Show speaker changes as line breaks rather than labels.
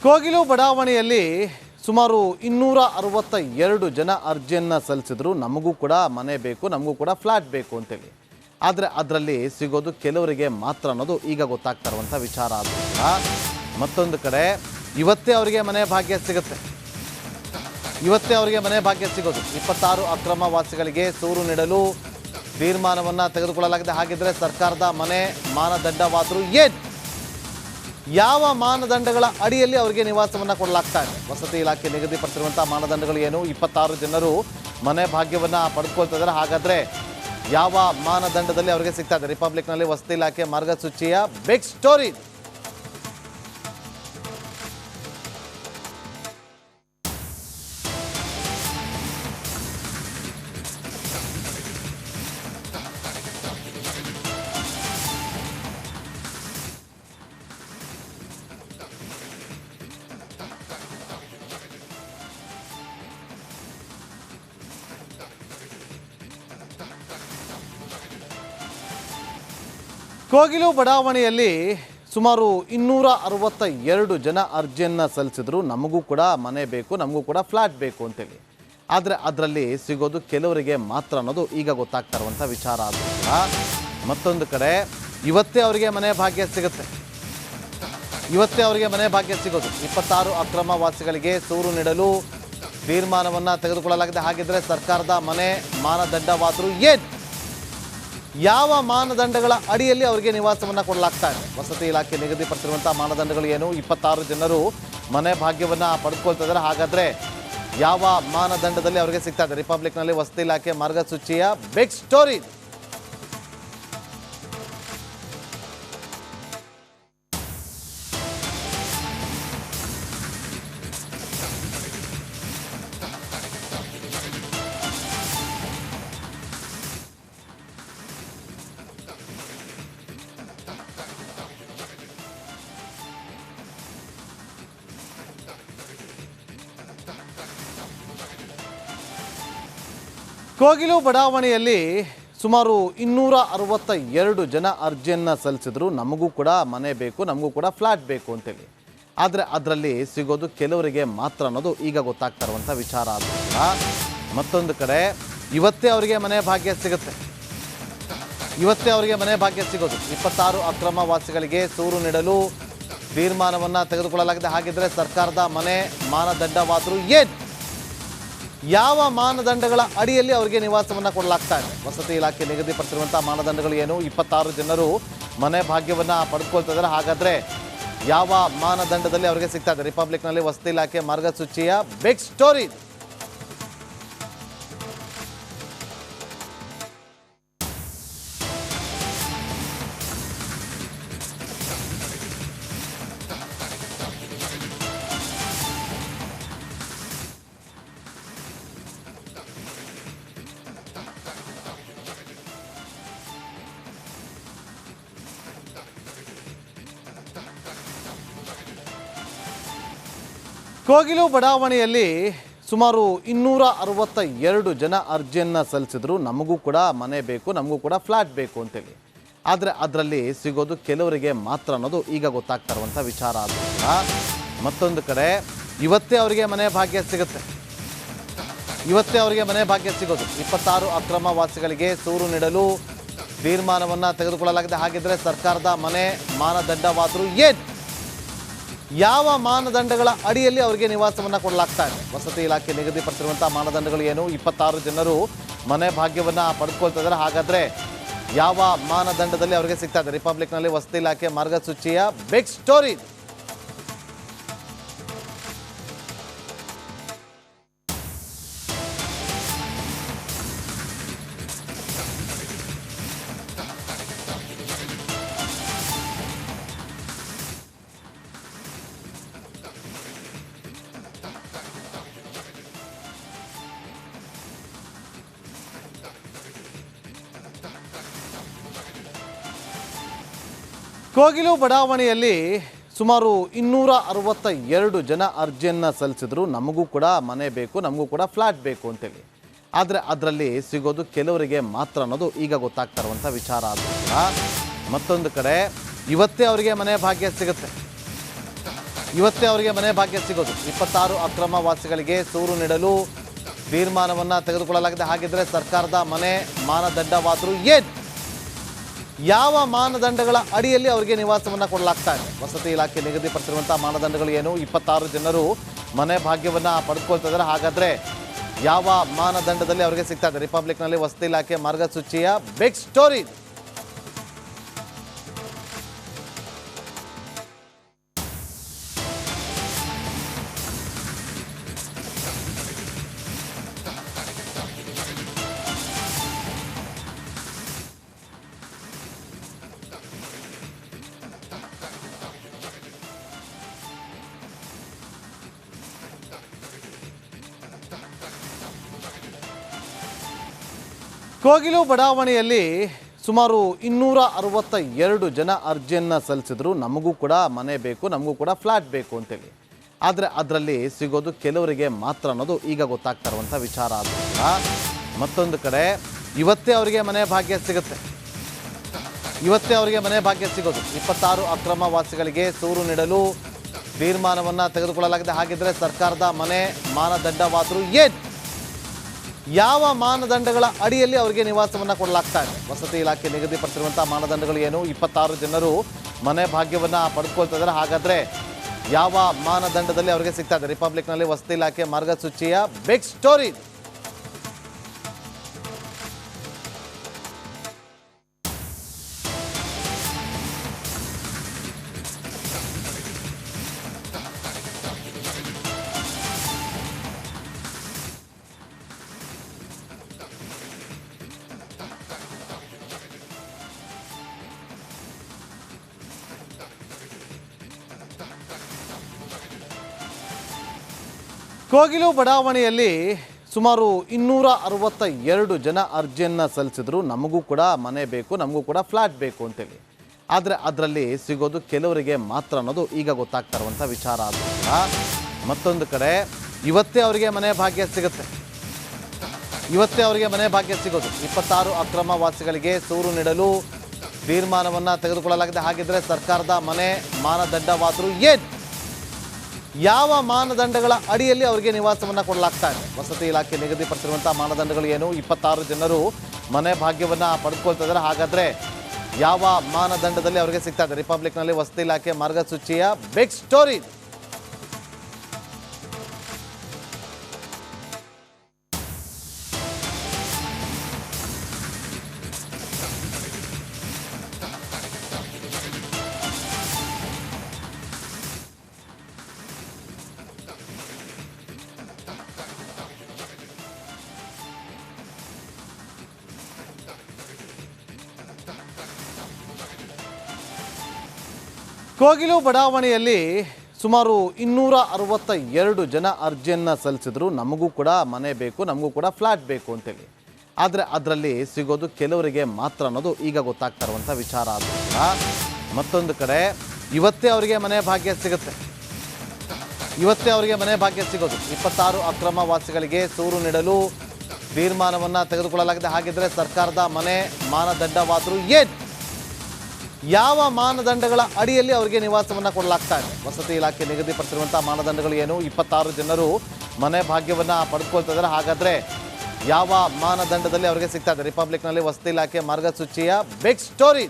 ಕೋಗಿಲು ಬಡಾವಣೆಯಲ್ಲಿ ಸುಮಾರು 262 ಜನ ಅರ್ಜಿಯನ್ನು ಸಲ್ಲಿಸಿದ್ರು. ನಮಗೂ ಕೂಡ ಮನೆ ಬೇಕು, ನಮಗೂ ಕೂಡ ಫ್ಲಾಟ್ ಬೇಕು ಅಂತೇಳಿ. ಆದರೆ ಅದರಲ್ಲಿ ಸಿಗೋದು ಕೆಲವರಿಗೆ ಮಾತ್ರ ಅನ್ನೋದು ಈಗ ಗೊತ್ತಾಗ್ತಾ ಇರುವಂಥ ವಿಚಾರ. ಆದ್ದರಿಂದ ಮತ್ತೊಂದು ಕಡೆ ಇವತ್ತೇ ಅವರಿಗೆ ಮನೆ ಭಾಗ್ಯ ಸಿಗುತ್ತೆ. ಇವತ್ತೇ ಅವರಿಗೆ ಮನೆ ಭಾಗ್ಯ ಸಿಗೋದು. 26 ಅಕ್ರಮ ವಾಸಿಗಳಿಗೆ ಸೂರು ನೀಡಲು ತೀರ್ಮಾನವನ್ನು ತೆಗೆದುಕೊಳ್ಳಲಾಗಿದೆ. ಹಾಗಿದ್ರೆ ಸರ್ಕಾರದ ಮನೆ ಮಾನದಂಡವಾದರೂ ಏನು? ಯಾವ ಮಾನದಂಡಗಳ ಅಡಿಯಲ್ಲಿ ಅವರಿಗೆ ನಿವಾಸವನ್ನು ಕೊಡಲಾಗ್ತಾ ಇದೆ? ವಸತಿ ಇಲಾಖೆ ನಿಗದಿಪಡಿಸಿರುವಂಥ ಮಾನದಂಡಗಳು ಏನು? 26 ಜನರು ಮನೆ ಭಾಗ್ಯವನ್ನು ಪಡೆದುಕೊಳ್ತಾ ಇದ್ದಾರೆ. ಹಾಗಾದರೆ ಯಾವ ಮಾನದಂಡದಲ್ಲಿ ಅವರಿಗೆ ಸಿಗ್ತಾ ಇದೆ? ರಿಪಬ್ಲಿಕ್ನಲ್ಲಿ ವಸತಿ ಇಲಾಖೆ ಮಾರ್ಗಸೂಚಿಯ ಬಿಗ್ ಸ್ಟೋರಿ. ಕೋಗಿಲು ಬಡಾವಣೆಯಲ್ಲಿ ಸುಮಾರು 262 ಜನ ಅರ್ಜಿಯನ್ನು ಸಲ್ಲಿಸಿದ್ರು. ನಮಗೂ ಕೂಡ ಮನೆ ಬೇಕು, ನಮಗೂ ಕೂಡ ಫ್ಲಾಟ್ ಬೇಕು ಅಂತೇಳಿ. ಆದರೆ ಅದರಲ್ಲಿ ಸಿಗೋದು ಕೆಲವರಿಗೆ ಮಾತ್ರ ಅನ್ನೋದು ಈಗ ಗೊತ್ತಾಗ್ತಾ ಇರುವಂಥ ವಿಚಾರ. ಆದ್ದರಿಂದ ಮತ್ತೊಂದು ಕಡೆ ಇವತ್ತೇ ಅವರಿಗೆ ಮನೆ ಭಾಗ್ಯ ಸಿಗುತ್ತೆ. ಇವತ್ತೇ ಅವರಿಗೆ ಮನೆ ಭಾಗ್ಯ ಸಿಗೋದು. 26 ಅಕ್ರಮ ವಾಸಿಗಳಿಗೆ ಸೂರು ನೀಡಲು ತೀರ್ಮಾನವನ್ನು ತೆಗೆದುಕೊಳ್ಳಲಾಗಿದೆ. ಹಾಗಿದ್ರೆ ಸರ್ಕಾರದ ಮನೆ ಮಾನದಂಡವಾದರೂ ಏನು? ಯಾವ ಮಾನದಂಡಗಳ ಅಡಿಯಲ್ಲಿ ಅವರಿಗೆ ನಿವಾಸವನ್ನು ಕೊಡಲಾಗ್ತಾ ಇದೆ? ವಸತಿ ಇಲಾಖೆ ನಿಗದಿಪಡಿಸಿರುವಂಥ ಮಾನದಂಡಗಳು ಏನು? 26 ಜನರು ಮನೆ ಭಾಗ್ಯವನ್ನು ಪಡೆದುಕೊಳ್ತಾ ಇದ್ದಾರೆ. ಹಾಗಾದರೆ ಯಾವ ಮಾನದಂಡದಲ್ಲಿ ಅವರಿಗೆ ಸಿಗ್ತಾ ಇದೆ? ರಿಪಬ್ಲಿಕ್ನಲ್ಲಿ ವಸತಿ ಇಲಾಖೆ ಮಾರ್ಗಸೂಚಿಯ ಬಿಗ್ ಸ್ಟೋರಿ. ಕೋಗಿಲು ಬಡಾವಣೆಯಲ್ಲಿ ಸುಮಾರು 262 ಜನ ಅರ್ಜಿಯನ್ನು ಸಲ್ಲಿಸಿದ್ರು. ನಮಗೂ ಕೂಡ ಮನೆ ಬೇಕು, ನಮಗೂ ಕೂಡ ಫ್ಲಾಟ್ ಬೇಕು ಅಂತೇಳಿ. ಆದರೆ ಅದರಲ್ಲಿ ಸಿಗೋದು ಕೆಲವರಿಗೆ ಮಾತ್ರ ಅನ್ನೋದು ಈಗ ಗೊತ್ತಾಗ್ತಾ ಇರುವಂಥ ವಿಚಾರ. ಆದ್ದರಿಂದ ಮತ್ತೊಂದು ಕಡೆ ಇವತ್ತೇ ಅವರಿಗೆ ಮನೆ ಭಾಗ್ಯ ಸಿಗುತ್ತೆ. ಇವತ್ತೇ ಅವರಿಗೆ ಮನೆ ಭಾಗ್ಯ ಸಿಗೋದು. 26 ಅಕ್ರಮ ವಾಸಿಗಳಿಗೆ ಸೂರು ನೀಡಲು ತೀರ್ಮಾನವನ್ನು ತೆಗೆದುಕೊಳ್ಳಲಾಗಿದೆ. ಹಾಗಿದ್ರೆ ಸರ್ಕಾರದ ಮನೆ ಮಾನದಂಡವಾದರೂ ಏನು? ಯಾವ ಮಾನದಂಡಗಳ ಅಡಿಯಲ್ಲಿ ಅವರಿಗೆ ನಿವಾಸವನ್ನು ಕೊಡಲಾಗ್ತಾ ಇದೆ? ವಸತಿ ಇಲಾಖೆ ನಿಗದಿಪಡಿಸಿರುವಂಥ ಮಾನದಂಡಗಳು ಏನು? 26 ಜನರು ಮನೆ ಭಾಗ್ಯವನ್ನು ಪಡೆದುಕೊಳ್ತಾ ಇದ್ದಾರೆ. ಹಾಗಾದರೆ ಯಾವ ಮಾನದಂಡದಲ್ಲಿ ಅವರಿಗೆ ಸಿಗ್ತಾ ಇದೆ? ರಿಪಬ್ಲಿಕ್ನಲ್ಲಿ ವಸತಿ ಇಲಾಖೆ ಮಾರ್ಗಸೂಚಿಯ ಬಿಗ್ ಸ್ಟೋರಿ. ಕೋಗಿಲು ಬಡಾವಣೆಯಲ್ಲಿ ಸುಮಾರು 262 ಜನ ಅರ್ಜಿಯನ್ನು ಸಲ್ಲಿಸಿದ್ರು. ನಮಗೂ ಕೂಡ ಮನೆ ಬೇಕು, ನಮಗೂ ಕೂಡ ಫ್ಲಾಟ್ ಬೇಕು ಅಂತೇಳಿ. ಆದರೆ ಅದರಲ್ಲಿ ಸಿಗೋದು ಕೆಲವರಿಗೆ ಮಾತ್ರ ಅನ್ನೋದು ಈಗ ಗೊತ್ತಾಗ್ತಾ ಇರುವಂಥ ವಿಚಾರ. ಆದ್ದರಿಂದ ಮತ್ತೊಂದು ಕಡೆ ಇವತ್ತೇ ಅವರಿಗೆ ಮನೆ ಭಾಗ್ಯ ಸಿಗುತ್ತೆ. ಇವತ್ತೇ ಅವರಿಗೆ ಮನೆ ಭಾಗ್ಯ ಸಿಗೋದು. 26 ಅಕ್ರಮ ವಾಸಿಗಳಿಗೆ ಸೂರು ನೀಡಲು ತೀರ್ಮಾನವನ್ನು ತೆಗೆದುಕೊಳ್ಳಲಾಗಿದೆ. ಹಾಗಿದ್ರೆ ಸರ್ಕಾರದ ಮನೆ ಮಾನದಂಡವಾದರೂ ಏನು? ಯಾವ ಮಾನದಂಡಗಳ ಅಡಿಯಲ್ಲಿ ಅವರಿಗೆ ನಿವಾಸವನ್ನು ಕೊಡಲಾಗ್ತಾ ಇದೆ? ವಸತಿ ಇಲಾಖೆ ನಿಗದಿಪಡಿಸಿರುವಂಥ ಮಾನದಂಡಗಳು ಏನು? 26 ಜನರು ಮನೆ ಭಾಗ್ಯವನ್ನು ಪಡೆದುಕೊಳ್ತಾ ಇದ್ದಾರೆ. ಹಾಗಾದರೆ ಯಾವ ಮಾನದಂಡದಲ್ಲಿ ಅವರಿಗೆ ಸಿಗ್ತಾ ಇದೆ? ರಿಪಬ್ಲಿಕ್ನಲ್ಲಿ ವಸತಿ ಇಲಾಖೆ ಮಾರ್ಗಸೂಚಿಯ ಬಿಗ್ ಸ್ಟೋರಿ. ಕೋಗಿಲು ಬಡಾವಣೆಯಲ್ಲಿ ಸುಮಾರು 262 ಜನ ಅರ್ಜಿಯನ್ನು ಸಲ್ಲಿಸಿದ್ರು. ನಮಗೂ ಕೂಡ ಮನೆ ಬೇಕು, ನಮಗೂ ಕೂಡ ಫ್ಲಾಟ್ ಬೇಕು ಅಂತೇಳಿ. ಆದರೆ ಅದರಲ್ಲಿ ಸಿಗೋದು ಕೆಲವರಿಗೆ ಮಾತ್ರ ಅನ್ನೋದು ಈಗ ಗೊತ್ತಾಗ್ತಾ ಇರುವಂಥ ವಿಚಾರ. ಆದ್ದರಿಂದ ಮತ್ತೊಂದು ಕಡೆ ಇವತ್ತೇ ಅವರಿಗೆ ಮನೆ ಭಾಗ್ಯ ಸಿಗುತ್ತೆ. ಇವತ್ತೇ ಅವರಿಗೆ ಮನೆ ಭಾಗ್ಯ ಸಿಗೋದು. 26 ಅಕ್ರಮ ವಾಸಿಗಳಿಗೆ ಸೂರು ನೀಡಲು ತೀರ್ಮಾನವನ್ನು ತೆಗೆದುಕೊಳ್ಳಲಾಗಿದೆ. ಹಾಗಿದ್ರೆ ಸರ್ಕಾರದ ಮನೆ ಮಾನದಂಡವಾದರೂ ಏನು? ಯಾವ ಮಾನದಂಡಗಳ ಅಡಿಯಲ್ಲಿ ಅವರಿಗೆ ನಿವಾಸವನ್ನು ಕೊಡಲಾಗ್ತಾ ಇದೆ? ವಸತಿ ಇಲಾಖೆ ನಿಗದಿಪಡಿಸಿರುವಂಥ ಮಾನದಂಡಗಳು ಏನು? 26 ಜನರು ಮನೆ ಭಾಗ್ಯವನ್ನು ಪಡೆದುಕೊಳ್ತಾ ಇದ್ದಾರೆ. ಹಾಗಾದರೆ ಯಾವ ಮಾನದಂಡದಲ್ಲಿ ಅವರಿಗೆ ಸಿಗ್ತಾ ಇದೆ? ರಿಪಬ್ಲಿಕ್ನಲ್ಲಿ ವಸತಿ ಇಲಾಖೆ ಮಾರ್ಗಸೂಚಿಯ ಬಿಗ್ ಸ್ಟೋರಿ. ಕೋಗಿಲು ಬಡಾವಣೆಯಲ್ಲಿ ಸುಮಾರು 262 ಜನ ಅರ್ಜಿಯನ್ನು ಸಲ್ಲಿಸಿದ್ರು. ನಮಗೂ ಕೂಡ ಮನೆ ಬೇಕು, ನಮಗೂ ಕೂಡ ಫ್ಲ್ಯಾಟ್ ಬೇಕು ಅಂತೇಳಿ. ಆದರೆ ಅದರಲ್ಲಿ ಸಿಗೋದು ಕೆಲವರಿಗೆ ಮಾತ್ರ ಅನ್ನೋದು ಈಗ ಗೊತ್ತಾಗ್ತಾ ಇರುವಂಥ ವಿಚಾರ. ಆದ್ದರಿಂದ ಮತ್ತೊಂದು ಕಡೆ ಇವತ್ತೇ ಅವರಿಗೆ ಮನೆ ಭಾಗ್ಯ ಸಿಗುತ್ತೆ. ಇವತ್ತೇ ಅವರಿಗೆ ಮನೆ ಭಾಗ್ಯ ಸಿಗೋದು. 26 ಅಕ್ರಮ ವಾಸಿಗಳಿಗೆ ಸೂರು ನೀಡಲು ತೀರ್ಮಾನವನ್ನು ತೆಗೆದುಕೊಳ್ಳಲಾಗಿದೆ. ಹಾಗಿದ್ರೆ ಸರ್ಕಾರದ ಮನೆ ಮಾನದಂಡವಾದರೂ ಏನು? ಯಾವ ಮಾನದಂಡಗಳ ಅಡಿಯಲ್ಲಿ ಅವರಿಗೆ ನಿವಾಸವನ್ನು ಕೊಡಲಾಗ್ತಾ ಇದೆ? ವಸತಿ ಇಲಾಖೆ ನಿಗದಿಪಡಿಸಿರುವಂಥ ಮಾನದಂಡಗಳು ಏನು? 26 ಜನರು ಮನೆ ಭಾಗ್ಯವನ್ನು ಪಡೆದುಕೊಳ್ತಾ ಇದ್ದಾರೆ. ಹಾಗಾದರೆ ಯಾವ ಮಾನದಂಡದಲ್ಲಿ ಅವರಿಗೆ ಸಿಗ್ತಾ ಇದೆ? ರಿಪಬ್ಲಿಕ್ನಲ್ಲಿ ವಸತಿ ಇಲಾಖೆ ಮಾರ್ಗಸೂಚಿಯ ಬಿಗ್ ಸ್ಟೋರಿ. ಕೋಗಿಲು ಬಡಾವಣೆಯಲ್ಲಿ ಸುಮಾರು 262 ಜನ ಅರ್ಜಿಯನ್ನು ಸಲ್ಲಿಸಿದ್ರು. ನಮಗೂ ಕೂಡ ಮನೆ ಬೇಕು, ನಮಗೂ ಕೂಡ ಫ್ಲ್ಯಾಟ್ ಬೇಕು ಅಂತೇಳಿ. ಆದರೆ ಅದರಲ್ಲಿ ಸಿಗೋದು ಕೆಲವರಿಗೆ ಮಾತ್ರ ಅನ್ನೋದು ಈಗ ಗೊತ್ತಾಗ್ತಾ ಇರುವಂಥ ವಿಚಾರ. ಆದ್ದರಿಂದ ಮತ್ತೊಂದು ಕಡೆ ಇವತ್ತೇ ಅವರಿಗೆ ಮನೆ ಭಾಗ್ಯ ಸಿಗುತ್ತೆ. ಇವತ್ತೇ ಅವರಿಗೆ ಮನೆ ಭಾಗ್ಯ ಸಿಗೋದು. 26 ಅಕ್ರಮ ವಾಸಿಗಳಿಗೆ ಸೂರು ನೀಡಲು ತೀರ್ಮಾನವನ್ನು ತೆಗೆದುಕೊಳ್ಳಲಾಗಿದೆ. ಹಾಗಿದ್ರೆ ಸರ್ಕಾರದ ಮನೆ ಮಾನದಂಡವಾದರೂ ಏನು? ಯಾವ ಮಾನದಂಡಗಳ ಅಡಿಯಲ್ಲಿ ಅವರಿಗೆ ನಿವಾಸವನ್ನು ಕೊಡಲಾಗ್ತಾ ಇದೆ? ವಸತಿ ಇಲಾಖೆ ನಿಗದಿಪಡಿಸಿರುವಂಥ ಮಾನದಂಡಗಳು ಏನು? 26 ಜನರು ಮನೆ ಭಾಗ್ಯವನ್ನು ಪಡೆದುಕೊಳ್ತಾ ಇದ್ದಾರೆ. ಹಾಗಾದರೆ ಯಾವ ಮಾನದಂಡದಲ್ಲಿ ಅವರಿಗೆ ಸಿಗ್ತಾ ಇದೆ? ರಿಪಬ್ಲಿಕ್ನಲ್ಲಿ ವಸತಿ ಇಲಾಖೆ ಮಾರ್ಗಸೂಚಿಯ ಬಿಗ್ ಸ್ಟೋರಿ. ಕೋಗಿಲು ಬಡಾವಣೆಯಲ್ಲಿ ಸುಮಾರು 262 ಜನ ಅರ್ಜಿಯನ್ನು ಸಲ್ಲಿಸಿದ್ರು. ನಮಗೂ ಕೂಡ ಮನೆ ಬೇಕು, ನಮಗೂ ಕೂಡ ಫ್ಲ್ಯಾಟ್ ಬೇಕು ಅಂತೇಳಿ. ಆದರೆ ಅದರಲ್ಲಿ ಸಿಗೋದು ಕೆಲವರಿಗೆ ಮಾತ್ರ ಅನ್ನೋದು ಈಗ ಗೊತ್ತಾಗ್ತಾ ಇರುವಂಥ ವಿಚಾರ. ಆದ್ದರಿಂದ ಮತ್ತೊಂದು ಕಡೆ ಇವತ್ತೇ ಅವರಿಗೆ ಮನೆ ಭಾಗ್ಯ ಸಿಗುತ್ತೆ. ಇವತ್ತೇ ಅವರಿಗೆ ಮನೆ ಭಾಗ್ಯ ಸಿಗೋದು. 26 ಅಕ್ರಮ ವಾಸಿಗಳಿಗೆ ಸೂರು ನೀಡಲು ತೀರ್ಮಾನವನ್ನು ತೆಗೆದುಕೊಳ್ಳಲಾಗಿದೆ. ಹಾಗಿದ್ರೆ ಸರ್ಕಾರದ ಮನೆ ಮಾನದಂಡವಾದರೂ ಏನು? ಯಾವ ಮಾನದಂಡಗಳ ಅಡಿಯಲ್ಲಿ ಅವರಿಗೆ ನಿವಾಸವನ್ನು ಕೊಡಲಾಗ್ತಾ ಇದೆ? ವಸತಿ ಇಲಾಖೆ ನಿಗದಿಪಡಿಸಿರುವಂಥ ಮಾನದಂಡಗಳು ಏನು? 26 ಜನರು ಮನೆ ಭಾಗ್ಯವನ್ನು ಪಡೆದುಕೊಳ್ತಾ ಇದ್ದಾರೆ. ಹಾಗಾದರೆ ಯಾವ ಮಾನದಂಡದಲ್ಲಿ ಅವರಿಗೆ ಸಿಗ್ತಾ ಇದೆ? ರಿಪಬ್ಲಿಕ್ನಲ್ಲಿ ವಸತಿ ಇಲಾಖೆ ಮಾರ್ಗಸೂಚಿಯ ಬಿಗ್ ಸ್ಟೋರಿ.